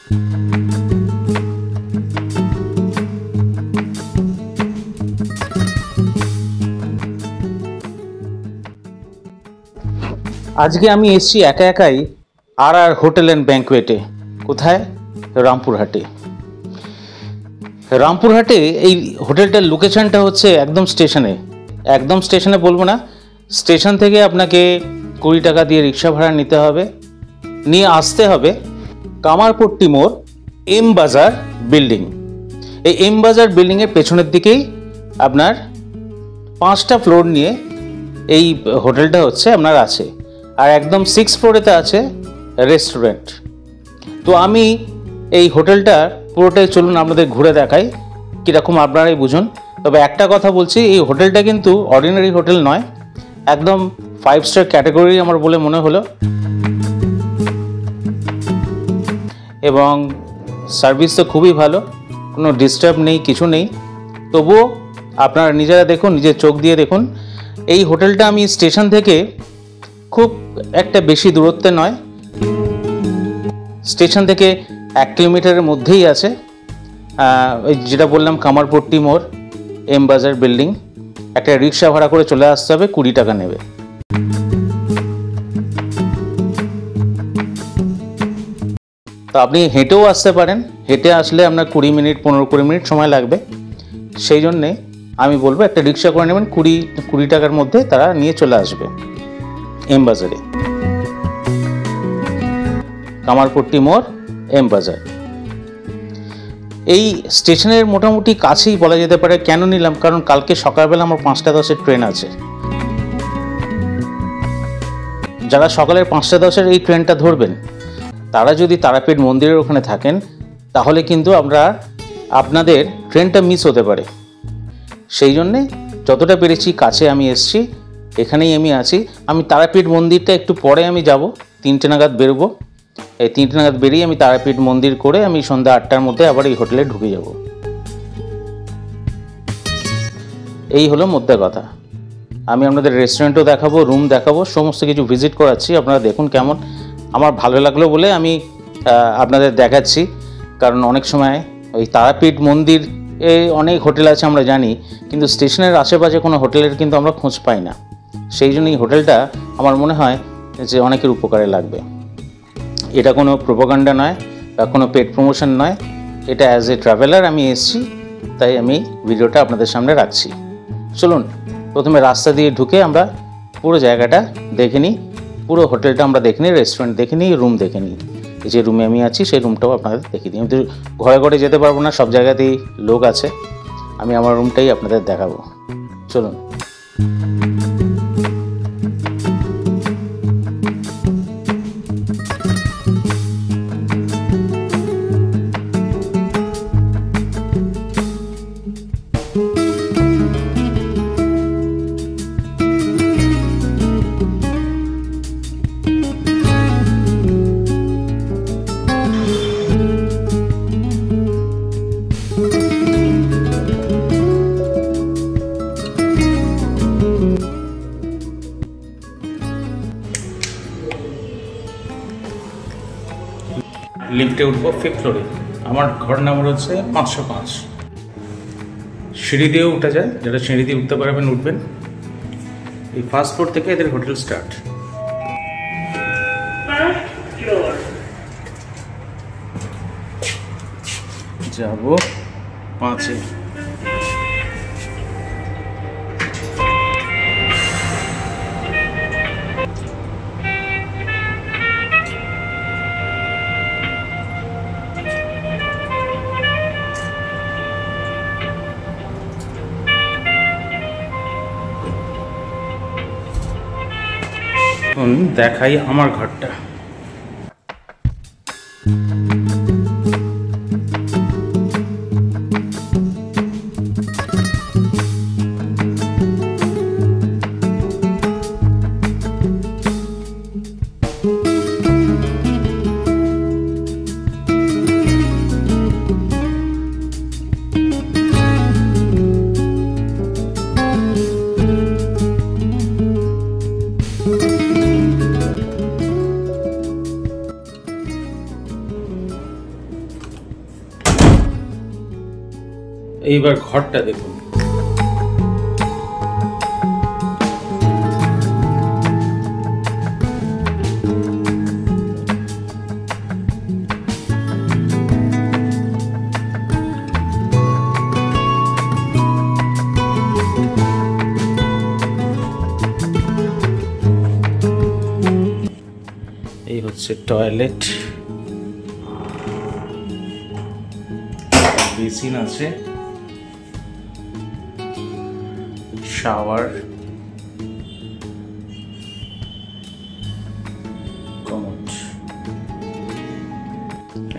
আজকে আমি এসেছি একা একাই আর হোটেল অ্যান্ড ব্যাঙ্কোয়েটে। কোথায়? রামপুরহাটে। রামপুরহাটে এই হোটেলটার লোকেশনটা হচ্ছে একদম স্টেশনে বলবো না, স্টেশন থেকে আপনাকে 20 টাকা দিয়ে রিক্সা ভাড়া নিতে হবে, নিয়ে আসতে হবে কামারপট্টি মোড়, এম বাজার বিল্ডিং। এই এম বাজার বিল্ডিংয়ের পেছনের দিকেই আপনার 5টা ফ্লোর নিয়ে এই হোটেলটা হচ্ছে আপনার আছে, আর একদম 6 ফ্লোরেতে আছে রেস্টুরেন্ট। তো আমি এই হোটেলটা পুরোটাই চলুন আপনাদের ঘুরে দেখাই, কীরকম আপনারাই বুঝুন। তবে একটা কথা বলছি, এই হোটেলটা কিন্তু অর্ডিনারি হোটেল নয়, একদম 5 স্টার ক্যাটাগরি আমার বলে মনে হলো, এবং সার্ভিস তো খুবই ভালো, কোনো ডিস্টার্ব নেই, কিছু নেই। তবুও আপনারা নিজেরা দেখুন, নিজের চোখ দিয়ে দেখুন। এই হোটেলটা আমি স্টেশন থেকে খুব একটা বেশি দূরত্বে নয়, স্টেশন থেকে 1 কিলোমিটারের মধ্যেই আছে। যেটা বললাম কামারপট্টি মোড়, এম বাজার বিল্ডিং। একটা রিক্সা ভাড়া করে চলে আসতে হবে, 20 টাকা নেবে। তো আপনি হেঁটেও আসতে পারেন, হেঁটে আসলে আপনার 15-20 মিনিট সময় লাগবে। সেই জন্যে আমি বলবো একটা রিক্সা করে নেবেন, 20 টাকার মধ্যে তারা নিয়ে চলে আসবে এম বাজারে। কামারপট্টি মোড়, এম বাজার। এই স্টেশনের মোটামুটি কাছেই বলা যেতে পারে। কেন নিলাম? কারণ কালকে সকালবেলা আমার 5:10-এর ট্রেন আছে। যারা সকালের 5:10-এর এই ট্রেনটা ধরবেন, তারা যদি তারাপীঠ মন্দিরের ওখানে থাকেন, তাহলে কিন্তু আপনাদের ট্রেনটা মিস হতে পারে। সেই জন্যে যতটা পেরেছি কাছে আমি এসছি, এখানেই আমি আছি। আমি তারাপীঠ মন্দিরটা একটু পরে আমি যাব, 3টে নাগাদ বেরোবো। এই 3টে নাগাদ বেরিয়ে আমি তারাপীঠ মন্দির করে আমি সন্ধ্যা 8টার মধ্যে আবার এই হোটেলে ঢুকে যাব। এই হলো মোদ্দা কথা। আমি আপনাদের রেস্টুরেন্টও দেখাবো, রুম দেখাবো, সমস্ত কিছু ভিজিট করাচ্ছি। আপনারা দেখুন কেমন। আমার ভালো লাগলো বলে আমি আপনাদের দেখাচ্ছি। কারণ অনেক সময় ওই তারাপীঠ মন্দির অনেক হোটেল আছে আমরা জানি, কিন্তু স্টেশনের আশেপাশে কোনো হোটেলের কিন্তু আমরা খোঁজ পাই না। সেই জন্য এই হোটেলটা আমার মনে হয় যে অনেকের উপকারে লাগবে। এটা কোনো প্রোপাগান্ডা নয় বা কোনো পেড প্রমোশন নয়, এটা অ্যাজ এ ট্রাভেলার আমি এসেছি, তাই আমি ভিডিওটা আপনাদের সামনে রাখছি। চলুন প্রথমে রাস্তা দিয়ে ঢুকে আমরা পুরো জায়গাটা দেখে নিই, পুরো হোটেলটা আমরা দেখে নিই, রেস্টুরেন্ট দেখে নিই, রুম দেখে নিই। এই যে রুমে আমি আছি সেই রুমটাও আপনাদের দেখিয়ে দিই। আমি তো ঘরে ঘরে যেতে পারবো না, সব জায়গাতেই লোক আছে। আমি আমার রুমটাই আপনাদের দেখাবো। চলুন। লিফটে উঠবো 5th ফ্লোরে। আমার ঘর নাম্বার হচ্ছে 505। সিঁড়ি দিয়েও উঠা যায়, যারা সিঁড়ি দিয়ে উঠতে পারবেন উঠবেন। এই 1st ফ্লোর থেকে এদের হোটেল স্টার্ট। যাবো 5-এ। দেখাই আমার ঘরটা। এইবার ঘরটা দেখুন, এই হচ্ছে টয়লেট, বেসিন আছে, শাওয়ার, কমোড,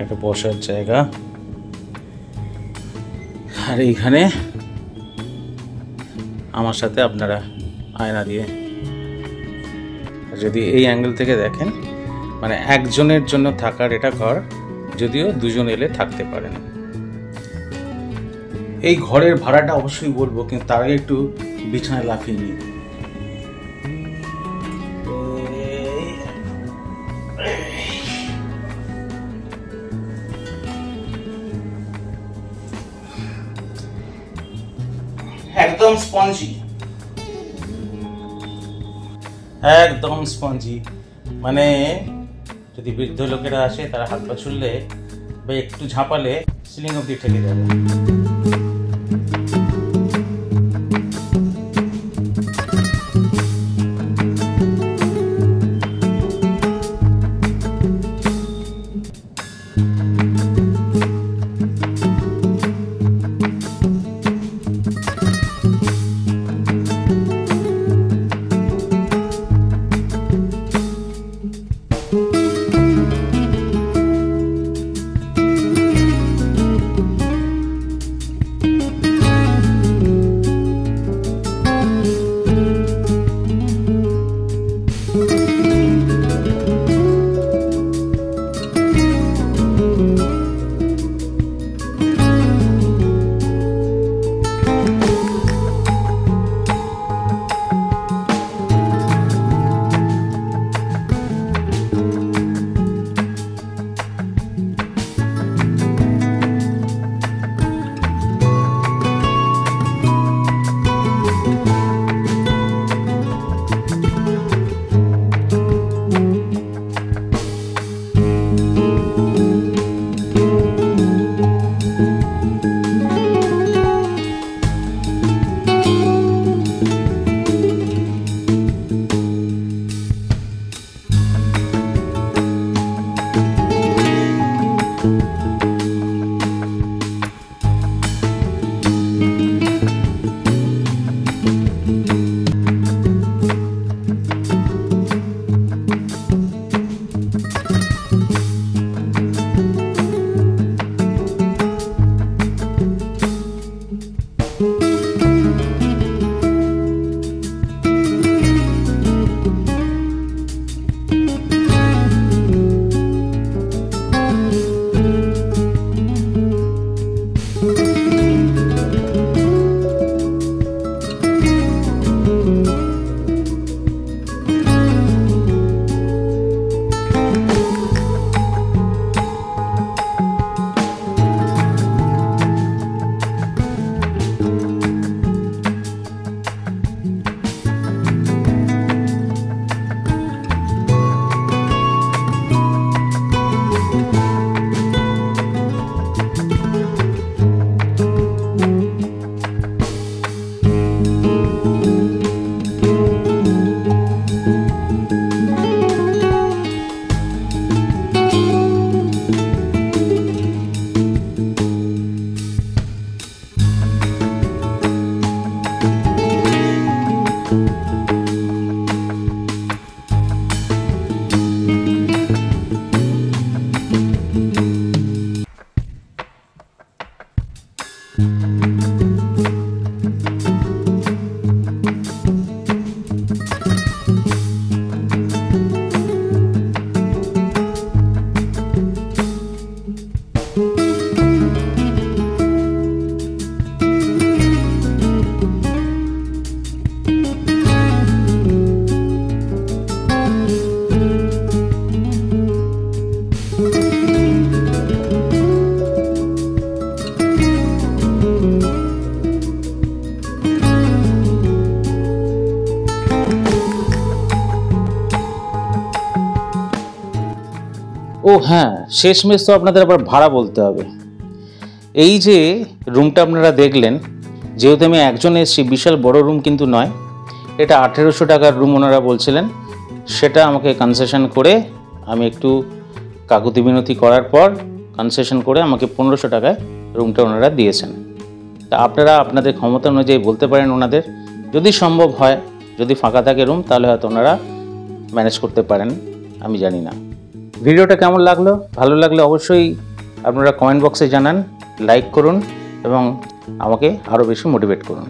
একটা বসার জায়গা, আর এইখানে আমার সাথে আপনারা আয়না দিয়ে, যদি এই অ্যাঙ্গেল থেকে দেখেন, মানে একজনের জন্য থাকার এটা ঘর, যদিও দুজন এলে থাকতে পারেন। এই ঘরের ভাড়াটা অবশ্যই বলবো, কিন্তু তার আগে একটু বিছানায় লাফিয়ে নিই। একদম স্পঞ্জি, একদম স্পঞ্জি, মানে যদি বৃদ্ধ লোকেরা আসে তারা হাত পা ছুড়লে বা একটু ঝাঁপালে সিলিং অব্দি ঠেকে যাবে। ও হ্যাঁ, শেষমেশ তো আপনাদের আবার ভাড়া বলতে হবে। এই যে রুমটা আপনারা দেখলেন, যেহেতু আমি একজন এসেছি, বিশাল বড় রুম কিন্তু নয়, এটা 1800 টাকার রুম ওনারা বলছিলেন। সেটা আমাকে কনসেশন করে, আমি একটু কাকুতি মিনতি করার পর কনসেশন করে আমাকে 1500 টাকায় রুমটা ওনারা দিয়েছেন। তা আপনারা আপনাদের ক্ষমতা অনুযায়ী বলতে পারেন ওনাদের, যদি সম্ভব হয়, যদি ফাঁকা থাকে রুম, তাহলে হয়তো ওনারা ম্যানেজ করতে পারেন, আমি জানি না। ভিডিওটা কেমন লাগলো? ভালো লাগলে অবশ্যই আপনারা কমেন্ট বক্সে জানান, লাইক করুন এবং আমাকে আরও বেশি মোটিভেট করুন।